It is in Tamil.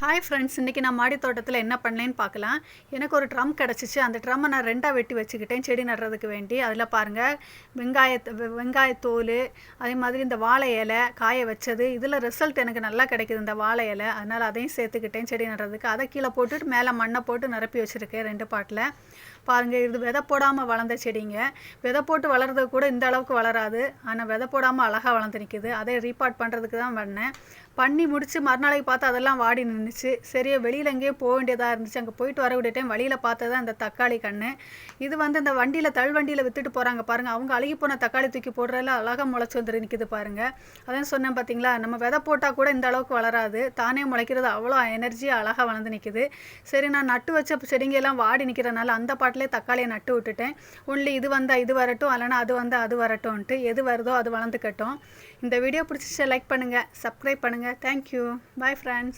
ஹாய் ஃப்ரெண்ட்ஸ், இன்றைக்கி நான் மாடி தோட்டத்தில் என்ன பண்ணலேன்னு பார்க்கலாம். எனக்கு ஒரு ட்ரம் கிடச்சிச்சு. அந்த ட்ரம்மை நான் 2ஆக வெட்டி வச்சுக்கிட்டேன் செடி நடுறதுக்கு வேண்டி. அதில் பாருங்கள், வெங்காயத்தோல், அதே மாதிரி இந்த வாழை இலை காய வச்சது. இதில் ரிசல்ட் எனக்கு நல்லா கிடைக்குது இந்த வாழை இலை. அதனால் அதையும் சேர்த்துக்கிட்டேன் செடி நடுறதுக்கு. அதை கீழே போட்டுட்டு மேலே மண்ணை போட்டு நிரப்பி வச்சுருக்கேன் 2 பாட்டில். பாருங்கள், இது விதை போடாமல் வளர்ந்த செடிங்க. விதை போட்டு வளர்றது கூட இந்த அளவுக்கு வளராது. ஆனால் விதை போடாமல் அழகாக வளர்ந்து நிற்கிது. அதை ரீபாட் பண்ணுறதுக்கு தான் பண்ணி முடித்து மறுநாளைக்கு பார்த்து அதெல்லாம் வாடி நின்றுச்சு. சரியா வெளியில் எங்கேயோ போக வேண்டியதாக இருந்துச்சு. அங்கே போயிட்டு வரக்கூடிய டைம் வழியில் பார்த்தது அந்த தக்காளி கன்று. இது இந்த வண்டியில் தள்வண்டியில் விற்றுட்டு போகிறாங்க பாருங்கள். அவங்க அழுகி போன தக்காளி தூக்கி போடுறதில்ல அழகாக முளைச்சி வந்துட்டு நிற்கிது பாருங்கள். அதான் சொன்னேன் பார்த்தீங்களா, நம்ம விதை போட்டால் கூட இந்த அளவுக்கு வளராது. தானே முளைக்கிறது அவ்வளோ எனர்ஜியாக அழகாக வளர்ந்து நிற்கிது. சரி, நான் நட்டு வச்ச செடிங்கெல்லாம் வாடி நிற்கிறனால அந்த பாட்டிலே தக்காளியை நட்டு விட்டுட்டேன். ஒன்லி இது வந்தால் இது வரட்டும், இல்லைனா அது வந்தால் அது வரட்டும்ன்ட்டு எது வருதோ அது வளர்ந்துக்கட்டும். இந்த வீடியோ பிடிச்சிச்சு லைக் பண்ணுங்கள், சப்ஸ்கிரைப் பண்ணுங்கள். Thank you. Bye friends.